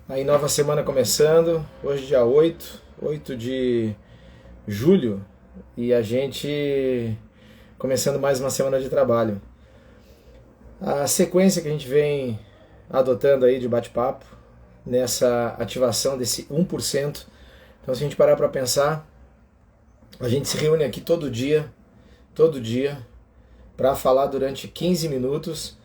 Aí nova semana começando, hoje dia 8 de julho, e a gente começando mais uma semana de trabalho. A sequência que a gente vem adotando aí de bate-papo, nessa ativação desse 1%. Então se a gente parar para pensar, a gente se reúne aqui todo dia, para falar durante 15 minutos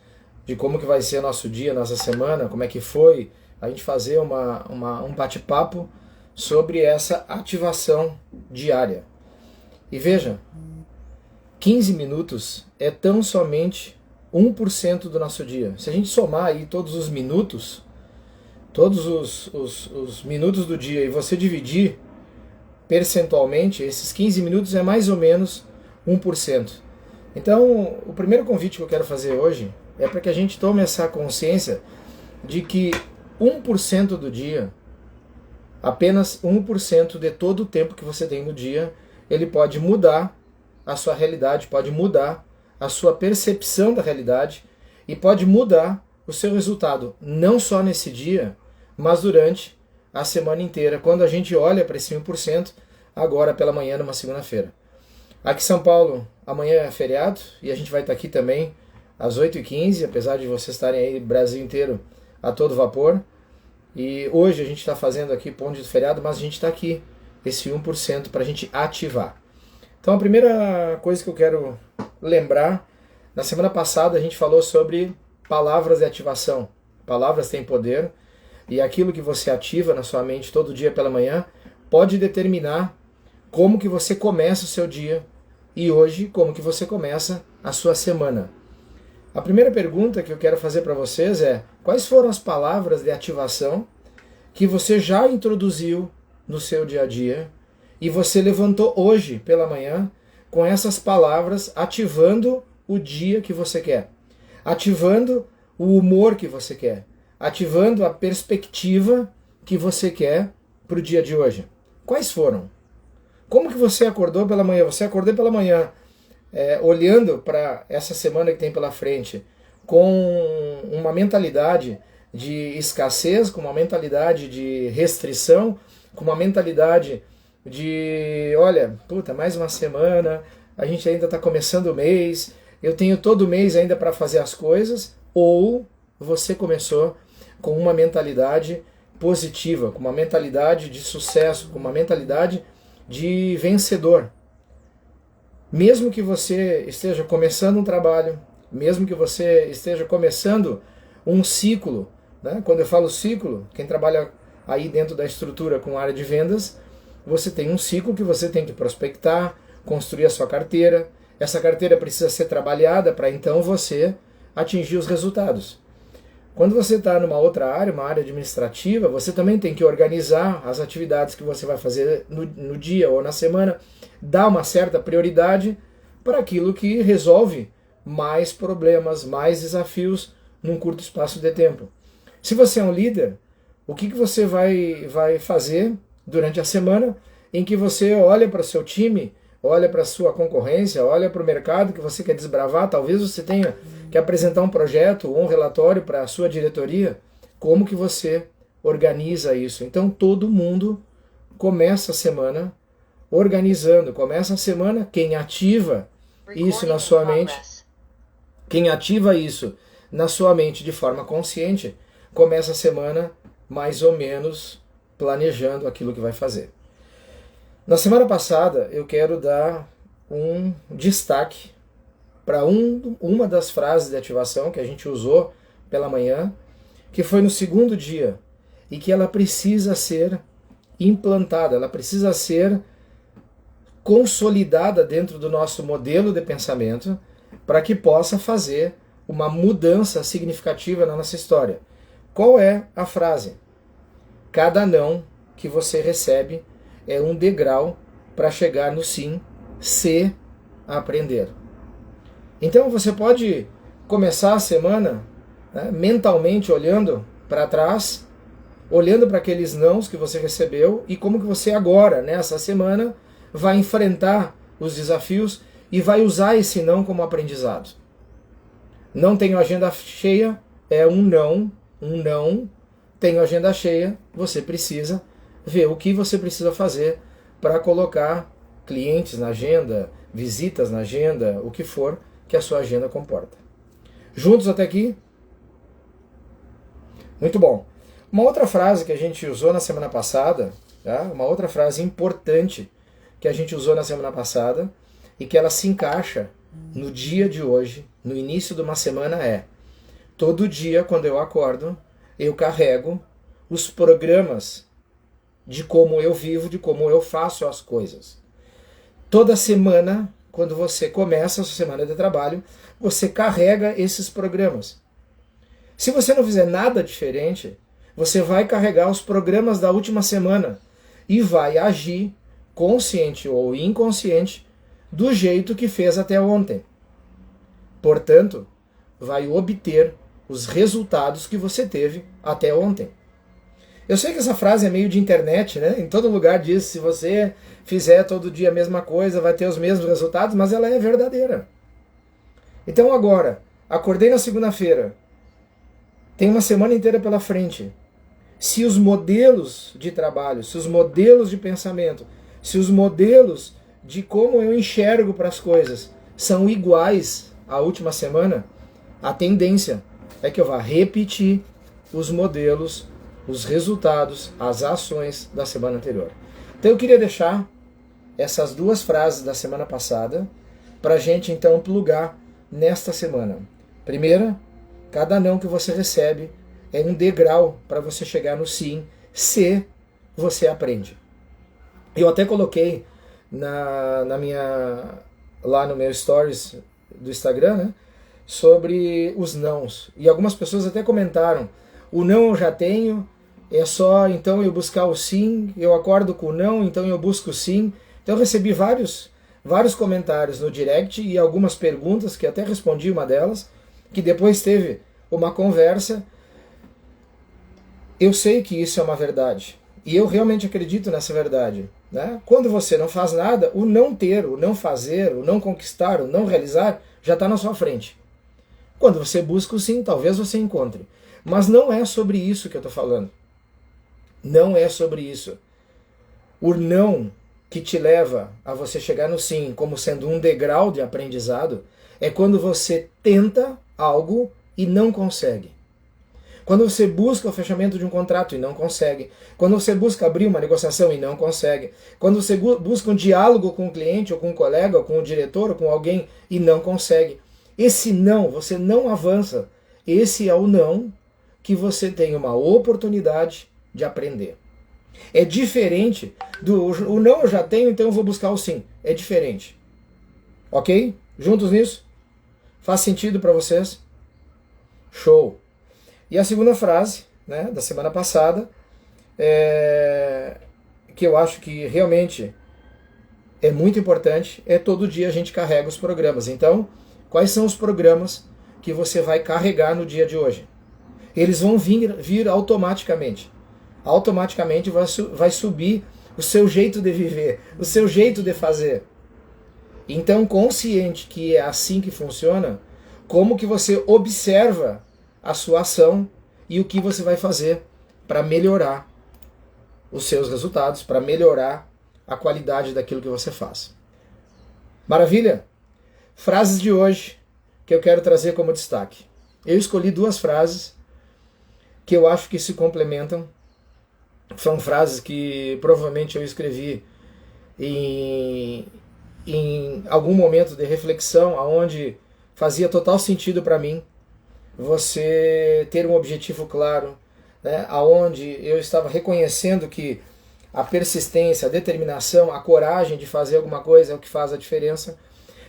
de como que vai ser nosso dia, nossa semana, como é que foi, a gente fazer um bate-papo sobre essa ativação diária. E veja, 15 minutos é tão somente 1% do nosso dia. Se a gente somar aí todos os minutos, todos os minutos do dia, e você dividir percentualmente, esses 15 minutos é mais ou menos 1%. Então, o primeiro convite que eu quero fazer hoje é para que a gente tome essa consciência de que 1% do dia, apenas 1% de todo o tempo que você tem no dia, ele pode mudar a sua realidade, pode mudar a sua percepção da realidade e pode mudar o seu resultado, não só nesse dia, mas durante a semana inteira, quando a gente olha para esse 1%, agora pela manhã, numa segunda-feira. Aqui em São Paulo, amanhã é feriado e a gente vai estar aqui também às 8h15, apesar de vocês estarem aí Brasil inteiro a todo vapor. E hoje a gente está fazendo aqui ponte do feriado, mas a gente está aqui, esse 1%, para a gente ativar. Então a primeira coisa que eu quero lembrar, na semana passada a gente falou sobre palavras de ativação. Palavras têm poder e aquilo que você ativa na sua mente todo dia pela manhã pode determinar como que você começa o seu dia e hoje como que você começa a sua semana. A primeira pergunta que eu quero fazer para vocês é: quais foram as palavras de ativação que você já introduziu no seu dia a dia e você levantou hoje pela manhã com essas palavras, ativando o dia que você quer, ativando o humor que você quer, ativando a perspectiva que você quer para o dia de hoje? Quais foram? Como que você acordou pela manhã? Você acordou pela manhã olhando para essa semana que tem pela frente com uma mentalidade de escassez, com uma mentalidade de restrição, com uma mentalidade de, olha, mais uma semana, a gente ainda está começando o mês, eu tenho todo mês ainda para fazer as coisas, ou você começou com uma mentalidade positiva, com uma mentalidade de sucesso, com uma mentalidade de vencedor. Mesmo que você esteja começando um trabalho, mesmo que você esteja começando um ciclo, né? Quando eu falo ciclo, quem trabalha aí dentro da estrutura com área de vendas, você tem um ciclo que você tem que prospectar, construir a sua carteira. Essa carteira precisa ser trabalhada para então você atingir os resultados. Quando você está numa outra área, uma área administrativa, você também tem que organizar as atividades que você vai fazer no dia ou na semana, dar uma certa prioridade para aquilo que resolve mais problemas, mais desafios num curto espaço de tempo. Se você é um líder, o que você vai fazer durante a semana em que você olha para o seu time, olha para a sua concorrência, olha para o mercado que você quer desbravar? Talvez você tenha que apresentar um projeto ou um relatório para a sua diretoria. Como que você organiza isso? Então todo mundo começa a semana organizando, começa a semana, quem ativa isso na sua mente, quem ativa isso na sua mente de forma consciente, começa a semana mais ou menos planejando aquilo que vai fazer. Na semana passada eu quero dar um destaque para uma das frases de ativação que a gente usou pela manhã, que foi no segundo dia, e que ela precisa ser implantada, ela precisa ser consolidada dentro do nosso modelo de pensamento para que possa fazer uma mudança significativa na nossa história. Qual é a frase? Cada não que você recebe é um degrau para chegar no sim, se aprender. Então você pode começar a semana, né, mentalmente olhando para trás, olhando para aqueles nãos que você recebeu e como que você agora, nessa semana, vai enfrentar os desafios e vai usar esse não como aprendizado. Não tenho agenda cheia, é um não tenho agenda cheia, você precisa ver o que você precisa fazer para colocar clientes na agenda, visitas na agenda, o que for que a sua agenda comporta. Juntos até aqui? Muito bom. Uma outra frase que a gente usou na semana passada, tá? Uma outra frase importante que a gente usou na semana passada e que ela se encaixa no dia de hoje, no início de uma semana é: todo dia quando eu acordo, eu carrego os programas de como eu vivo, de como eu faço as coisas. Toda semana, quando você começa a sua semana de trabalho, você carrega esses programas. Se você não fizer nada diferente, você vai carregar os programas da última semana e vai agir, consciente ou inconsciente, do jeito que fez até ontem. Portanto, vai obter os resultados que você teve até ontem. Eu sei que essa frase é meio de internet, né? Em todo lugar diz, se você fizer todo dia a mesma coisa, vai ter os mesmos resultados, mas ela é verdadeira. Então agora, acordei na segunda-feira, tem uma semana inteira pela frente. Se os modelos de trabalho, se os modelos de pensamento, se os modelos de como eu enxergo para as coisas são iguais à última semana, a tendência é que eu vá repetir os modelos, os resultados, as ações da semana anterior. Então eu queria deixar essas duas frases da semana passada para a gente então plugar nesta semana. Primeira, cada não que você recebe é um degrau para você chegar no sim, se você aprende. Eu até coloquei lá no meu stories do Instagram, né, sobre os nãos. E algumas pessoas até comentaram: o não eu já tenho, é só então eu buscar o sim, eu acordo com o não, então eu busco o sim. Então eu recebi vários comentários no direct e algumas perguntas, que até respondi uma delas, que depois teve uma conversa. Eu sei que isso é uma verdade, e eu realmente acredito nessa verdade, né? Quando você não faz nada, o não ter, o não fazer, o não conquistar, o não realizar, já está na sua frente. Quando você busca o sim, talvez você encontre. Mas não é sobre isso que eu estou falando. Não é sobre isso. O não que te leva a você chegar no sim como sendo um degrau de aprendizado é quando você tenta algo e não consegue. Quando você busca o fechamento de um contrato e não consegue. Quando você busca abrir uma negociação e não consegue. Quando você busca um diálogo com o cliente, ou com um colega, ou com o diretor, ou com alguém e não consegue. Esse não, você não avança. Esse é o não que você tem uma oportunidade de aprender. É diferente do o não eu já tenho, então eu vou buscar o sim. É diferente. Ok? Juntos nisso? Faz sentido para vocês? Show! E a segunda frase, né, da semana passada, que eu acho que realmente é muito importante, é todo dia a gente carrega os programas. Então, quais são os programas que você vai carregar no dia de hoje? Eles vão vir automaticamente. Automaticamente vai subir o seu jeito de viver, o seu jeito de fazer. Então, consciente que é assim que funciona, como que você observa a sua ação e o que você vai fazer para melhorar os seus resultados, para melhorar a qualidade daquilo que você faz. Maravilha? Frases de hoje que eu quero trazer como destaque. Eu escolhi duas frases que eu acho que se complementam. São frases que provavelmente eu escrevi em algum momento de reflexão, onde fazia total sentido para mim você ter um objetivo claro, né, aonde eu estava reconhecendo que a persistência, a determinação, a coragem de fazer alguma coisa é o que faz a diferença.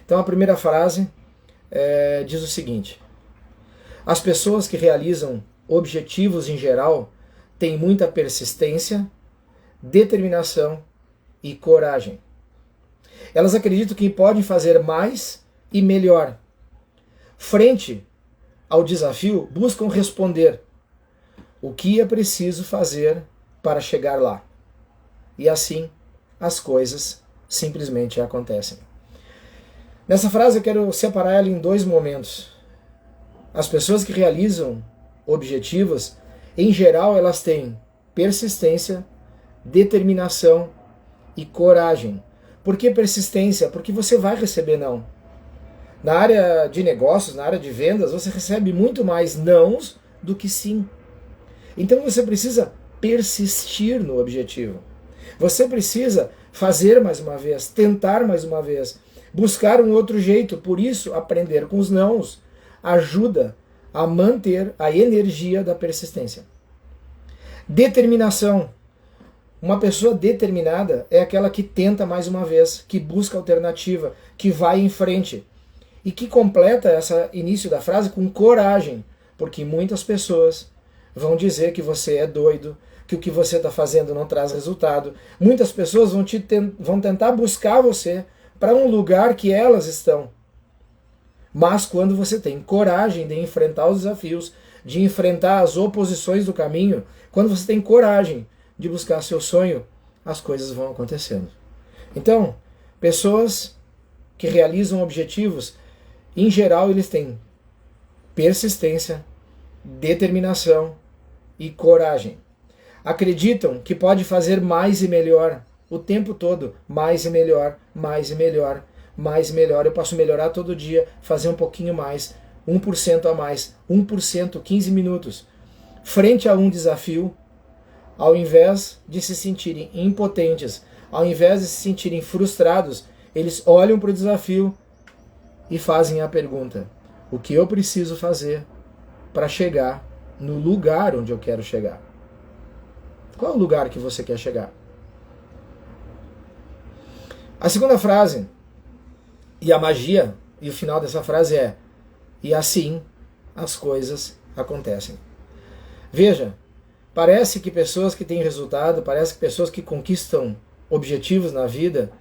Então a primeira frase diz o seguinte: as pessoas que realizam objetivos em geral têm muita persistência, determinação e coragem. Elas acreditam que podem fazer mais e melhor. Frente ao desafio, buscam responder o que é preciso fazer para chegar lá. E assim as coisas simplesmente acontecem. Nessa frase eu quero separar ela em dois momentos. As pessoas que realizam objetivos, Em geral, elas têm persistência, determinação e coragem. Por que persistência? Porque você vai receber não. Na área de negócios, na área de vendas, você recebe muito mais nãos do que sim. Então você precisa persistir no objetivo. Você precisa fazer mais uma vez, tentar mais uma vez, buscar um outro jeito. Por isso, aprender com os nãos ajuda a manter a energia da persistência. Determinação. Uma pessoa determinada é aquela que tenta mais uma vez, que busca alternativa, que vai em frente e que completa esse início da frase com coragem, porque muitas pessoas vão dizer que você é doido, que o que você está fazendo não traz resultado. Muitas pessoas vão tentar buscar você para um lugar que elas estão. Mas quando você tem coragem de enfrentar os desafios, de enfrentar as oposições do caminho, quando você tem coragem de buscar seu sonho, as coisas vão acontecendo. Então, pessoas que realizam objetivos, em geral, eles têm persistência, determinação e coragem. Acreditam que pode fazer mais e melhor o tempo todo, mais e melhor, mais e melhor, mais e melhor. Eu posso melhorar todo dia, fazer um pouquinho mais, 1% a mais, 1%, 15 minutos. Frente a um desafio, ao invés de se sentirem impotentes, ao invés de se sentirem frustrados, eles olham para o desafio e fazem a pergunta: o que eu preciso fazer para chegar no lugar onde eu quero chegar? Qual é o lugar que você quer chegar? A segunda frase, e a magia, e o final dessa frase é: e assim as coisas acontecem. Veja, parece que pessoas que têm resultado, parece que pessoas que conquistam objetivos na vida,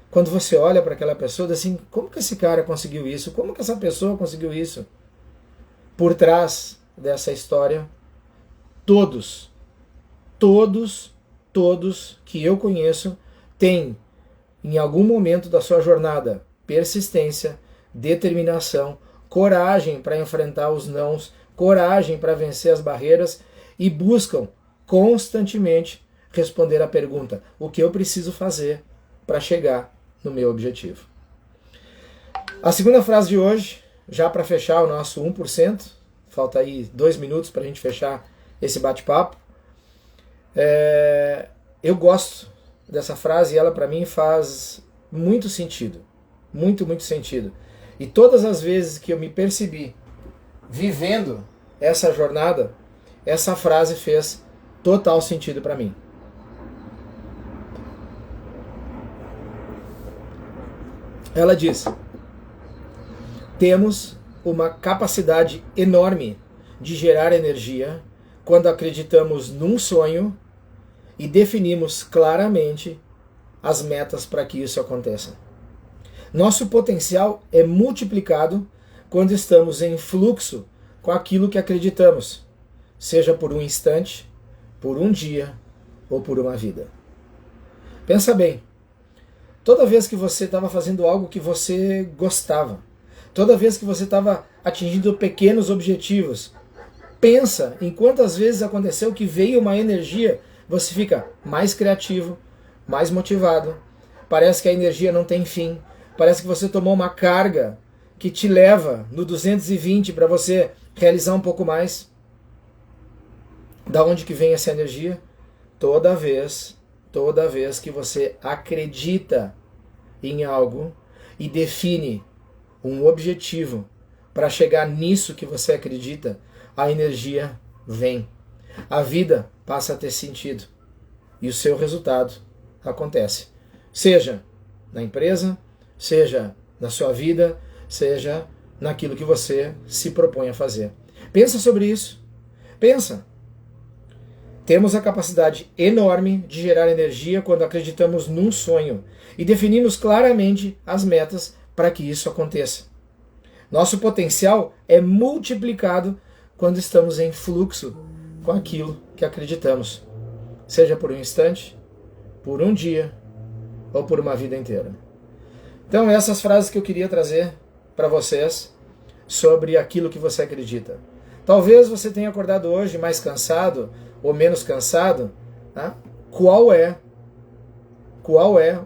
quando você olha para aquela pessoa, diz assim: como que esse cara conseguiu isso? Como que essa pessoa conseguiu isso? Por trás dessa história, todos que eu conheço têm, em algum momento da sua jornada, persistência, determinação, coragem para enfrentar os nãos, coragem para vencer as barreiras e buscam constantemente responder à pergunta: o que eu preciso fazer para chegar no meu objetivo? A segunda frase de hoje, já para fechar o nosso 1%, falta aí 2 minutos para a gente fechar esse bate-papo. Eu gosto dessa frase e ela para mim faz muito sentido, muito sentido. E todas as vezes que eu me percebi vivendo essa jornada, essa frase fez total sentido para mim. Ela diz: temos uma capacidade enorme de gerar energia quando acreditamos num sonho e definimos claramente as metas para que isso aconteça. Nosso potencial é multiplicado quando estamos em fluxo com aquilo que acreditamos, seja por um instante, por um dia ou por uma vida. Pensa bem, toda vez que você estava fazendo algo que você gostava, toda vez que você estava atingindo pequenos objetivos, pensa em quantas vezes aconteceu que veio uma energia, você fica mais criativo, mais motivado, parece que a energia não tem fim, parece que você tomou uma carga que te leva no 220 para você realizar um pouco mais. Da onde que vem essa energia? Toda vez que você acredita em algo e define um objetivo para chegar nisso que você acredita, a energia vem. A vida passa a ter sentido e o seu resultado acontece. Seja na empresa, seja na sua vida, seja naquilo que você se propõe a fazer. Pensa sobre isso. Pensa. Temos a capacidade enorme de gerar energia quando acreditamos num sonho e definimos claramente as metas para que isso aconteça. Nosso potencial é multiplicado quando estamos em fluxo com aquilo que acreditamos, seja por um instante, por um dia ou por uma vida inteira. Então, essas frases que eu queria trazer para vocês sobre aquilo que você acredita. Talvez você tenha acordado hoje mais cansado ou menos cansado. Tá? Qual é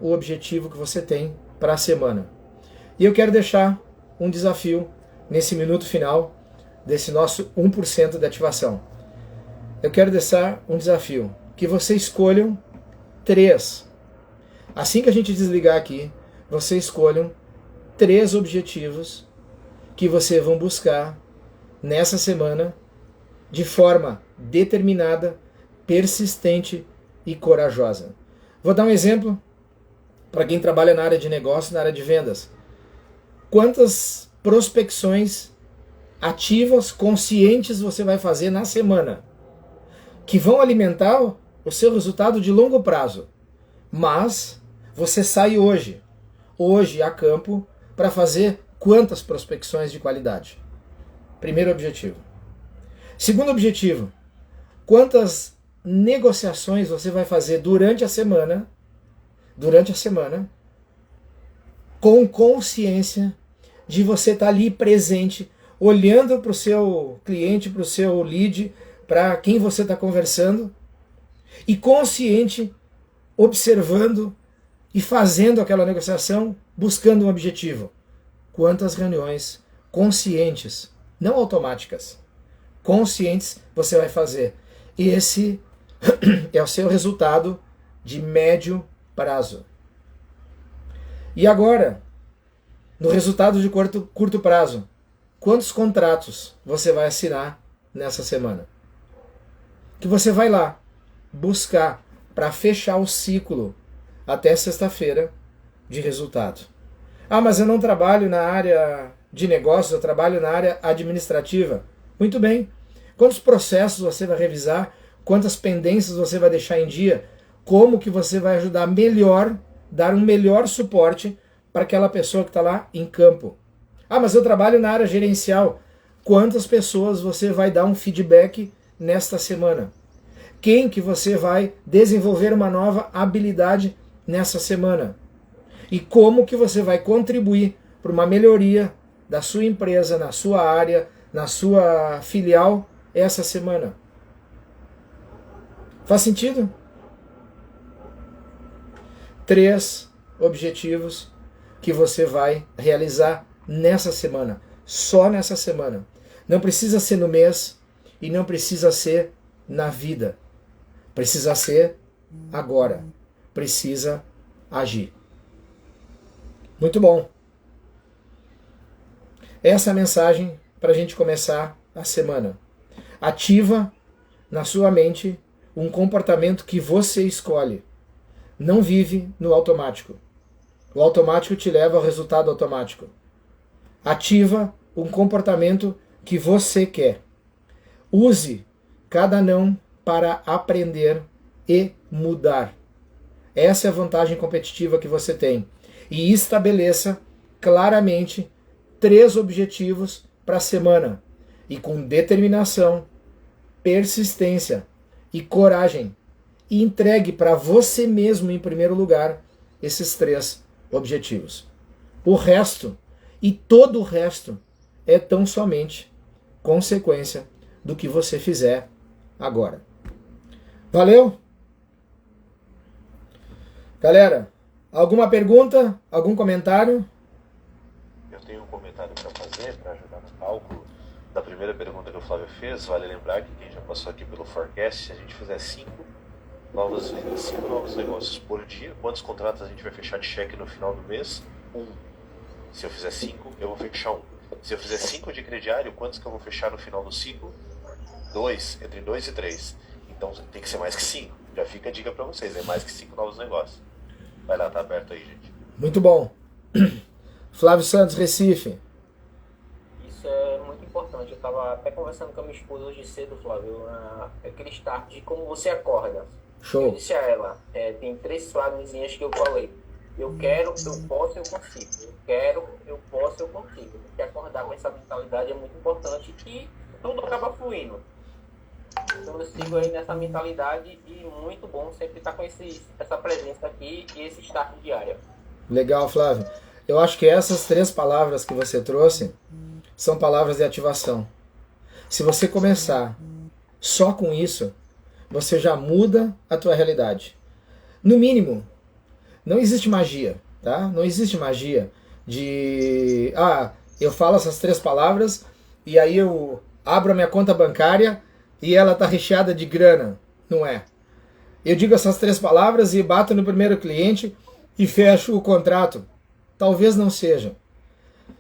o objetivo que você tem para a semana? E eu quero deixar um desafio nesse minuto final desse nosso 1% de ativação. Eu quero deixar um desafio, que você escolham 3. Assim que a gente desligar aqui, você escolham 3 objetivos que você vão buscar nessa semana de forma determinada, persistente e corajosa. Vou dar um exemplo para quem trabalha na área de negócio, na área de vendas. Quantas prospecções ativas, conscientes você vai fazer na semana, que vão alimentar o seu resultado de longo prazo. Mas você sai hoje a campo, para fazer quantas prospecções de qualidade? Primeiro objetivo. Segundo objetivo, quantas negociações você vai fazer durante a semana, com consciência de você estar ali presente, olhando para o seu cliente, para o seu lead, para quem você está conversando, e consciente, observando e fazendo aquela negociação, buscando um objetivo. Quantas reuniões conscientes, não automáticas, conscientes você vai fazer? E esse é o seu resultado de médio prazo. E agora, no resultado de curto prazo, quantos contratos você vai assinar nessa semana? Que você vai lá buscar para fechar o ciclo até sexta-feira de resultado. Ah, mas eu não trabalho na área de negócios, eu trabalho na área administrativa. Muito bem. Quantos processos você vai revisar? Quantas pendências você vai deixar em dia? Como que você vai ajudar melhor, dar um melhor suporte para aquela pessoa que está lá em campo? Ah, mas eu trabalho na área gerencial. Quantas pessoas você vai dar um feedback nesta semana? Quem que você vai desenvolver uma nova habilidade nessa semana? E como que você vai contribuir para uma melhoria da sua empresa, na sua área, na sua filial essa semana? Faz sentido? 3 objetivos que você vai realizar nessa semana, só nessa semana. Não precisa ser no mês e não precisa ser na vida. Precisa ser agora. Precisa agir. Muito bom. Essa é a mensagem para a gente começar a semana. Ativa na sua mente um comportamento que você escolhe. Não vive no automático. O automático te leva ao resultado automático. Ativa um comportamento que você quer. Use cada não para aprender e mudar. Essa é a vantagem competitiva que você tem. E estabeleça claramente 3 objetivos para a semana. E com determinação, persistência e coragem. E entregue para você mesmo, em primeiro lugar, esses 3 objetivos. O resto, e todo o resto, é tão somente consequência do que você fizer agora. Valeu? Galera, alguma pergunta? Algum comentário? Eu tenho um comentário para fazer, para ajudar no cálculo da primeira pergunta que o Flávio fez. Vale lembrar que quem já passou aqui pelo Forecast, se a gente fizer 5 novos negócios por dia, quantos contratos a gente vai fechar de cheque no final do mês? 1. Se eu fizer 5, eu vou fechar 1. Se eu fizer 5 de crediário, quantos que eu vou fechar no final do ciclo? 2, entre 2 e 3. Então tem que ser mais que 5. Já fica a dica para vocês, é mais que 5 novos negócios. Vai lá, tá aberto aí, gente. Muito bom. Flávio Santos, Recife. Isso é muito importante. Eu estava até conversando com a minha esposa hoje cedo, Flávio, aquele start de como você acorda. Show. Eu disse a ela, tem 3 frasezinhas que eu falei. Eu quero, eu posso, eu consigo. Eu quero, eu posso, eu consigo. Porque acordar com essa mentalidade é muito importante e tudo acaba fluindo. Então eu sigo aí nessa mentalidade e muito bom sempre estar com essa presença aqui e esse start diário. Legal, Flávio. Eu acho que essas 3 palavras que você trouxe são palavras de ativação. Se você começar só com isso, você já muda a tua realidade. No mínimo, não existe magia, tá? Não existe magia de... eu falo essas 3 palavras e aí eu abro a minha conta bancária e ela tá recheada de grana. Não é. Eu digo essas 3 palavras e bato no primeiro cliente e fecho o contrato. Talvez não seja.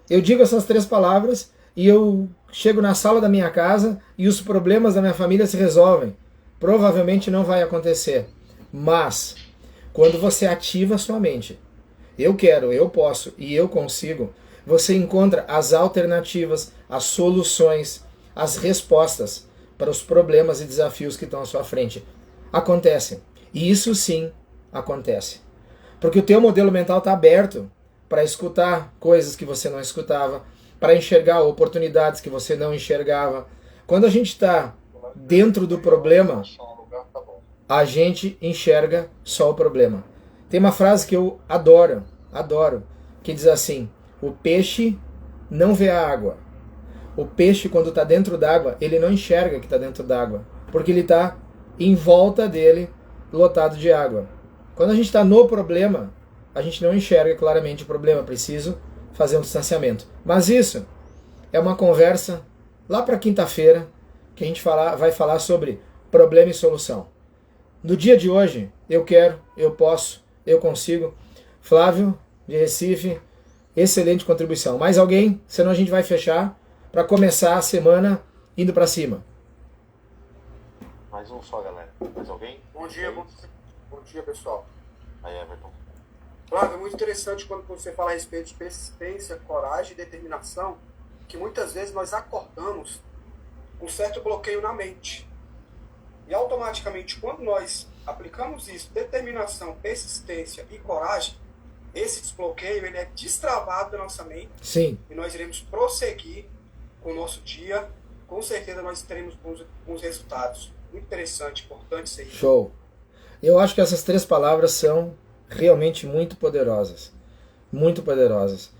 Eu digo essas 3 palavras e eu chego na sala da minha casa e os problemas da minha família se resolvem. Provavelmente não vai acontecer. Mas, quando você ativa a sua mente, eu quero, eu posso e eu consigo, você encontra as alternativas, as soluções, as respostas para os problemas e desafios que estão à sua frente. Acontecem. E isso sim acontece. Porque o teu modelo mental está aberto para escutar coisas que você não escutava, para enxergar oportunidades que você não enxergava. Quando a gente está dentro do problema, a gente enxerga só o problema. Tem uma frase que eu adoro, que diz assim: o peixe não vê a água. O peixe, quando está dentro d'água, ele não enxerga que está dentro d'água, porque ele está em volta dele, lotado de água. Quando a gente está no problema, a gente não enxerga claramente o problema, preciso fazer um distanciamento. Mas isso é uma conversa lá para quinta-feira, que a gente vai falar sobre problema e solução. No dia de hoje, eu quero, eu posso, eu consigo. Flávio, de Recife, excelente contribuição. Mais alguém? Senão a gente vai fechar para começar a semana indo para cima. Mais um só, galera. Mais alguém? Bom dia pessoal. Aí, Everton. Flávio, é muito interessante quando você fala a respeito de persistência, coragem e determinação, que muitas vezes nós acordamos com um certo bloqueio na mente. E automaticamente, quando nós aplicamos isso, determinação, persistência e coragem, esse desbloqueio ele é destravado da nossa mente. Sim. E nós iremos prosseguir com o nosso dia. Com certeza nós teremos bons resultados. Muito interessante, importante isso aí. Show. Eu acho que essas 3 palavras são realmente muito poderosas. Muito poderosas.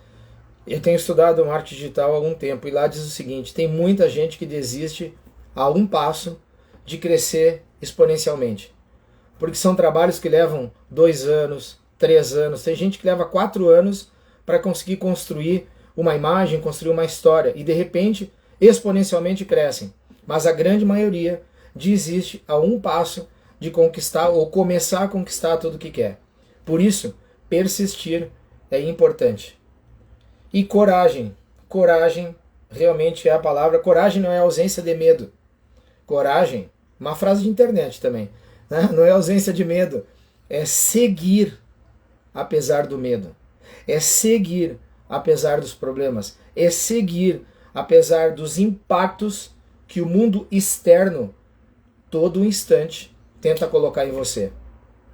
Eu tenho estudado marketing digital há algum tempo e lá diz o seguinte: tem muita gente que desiste a um passo de crescer exponencialmente. Porque são trabalhos que levam 2 anos, 3 anos, tem gente que leva 4 anos para conseguir construir uma imagem, construir uma história e de repente exponencialmente crescem. Mas a grande maioria desiste a um passo de conquistar ou começar a conquistar tudo o que quer. Por isso, persistir é importante. E coragem. Coragem realmente é a palavra. Coragem não é ausência de medo. Coragem, uma frase de internet também, né? Não é ausência de medo. É seguir apesar do medo. É seguir apesar dos problemas. É seguir apesar dos impactos que o mundo externo todo instante tenta colocar em você.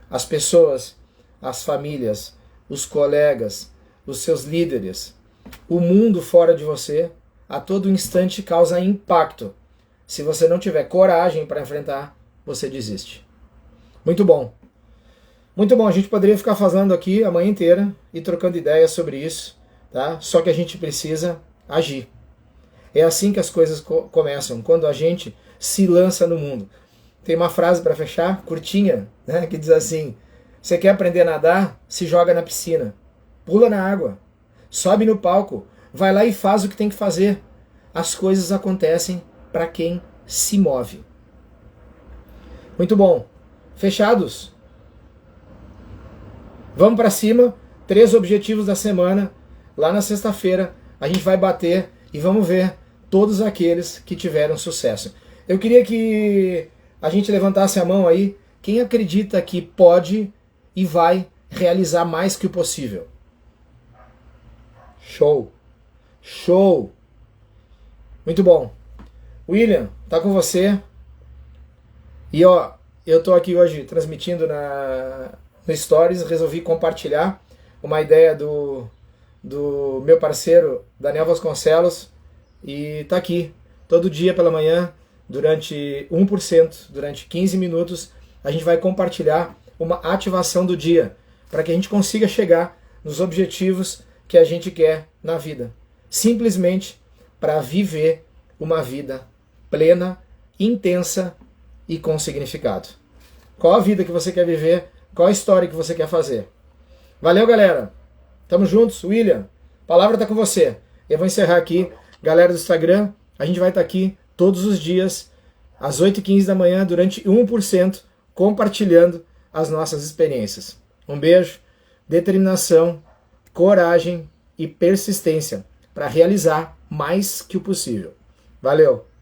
As pessoas, as famílias, os colegas, os seus líderes, o mundo fora de você, a todo instante causa impacto. Se você não tiver coragem para enfrentar, você desiste. Muito bom. Muito bom, a gente poderia ficar falando aqui a manhã inteira e trocando ideias sobre isso, tá? Só que a gente precisa agir. É assim que as coisas começam, quando a gente se lança no mundo. Tem uma frase para fechar, curtinha, né, que diz assim: você quer aprender a nadar? Se joga na piscina. Pula na água. Sobe no palco. Vai lá e faz o que tem que fazer. As coisas acontecem para quem se move. Muito bom. Fechados? Vamos para cima. 3 objetivos da semana. Lá na sexta-feira a gente vai bater e vamos ver todos aqueles que tiveram sucesso. Eu queria que a gente levantasse a mão aí, quem acredita que pode e vai realizar mais que o possível. Show! Show! Muito bom. William, tá com você. E ó, eu tô aqui hoje transmitindo no Stories, resolvi compartilhar uma ideia do meu parceiro Daniel Vasconcelos, e tá aqui, todo dia pela manhã, durante 1%, durante 15 minutos, a gente vai compartilhar uma ativação do dia, para que a gente consiga chegar nos objetivos que a gente quer na vida. Simplesmente para viver uma vida plena, intensa e com significado. Qual a vida que você quer viver? Qual a história que você quer fazer? Valeu, galera! Tamo juntos, William. A palavra tá com você. Eu vou encerrar aqui. Galera do Instagram, a gente vai estar aqui todos os dias, às 8h15 da manhã, durante 1%, compartilhando as nossas experiências. Um beijo, determinação, coragem e persistência para realizar mais que o possível. Valeu!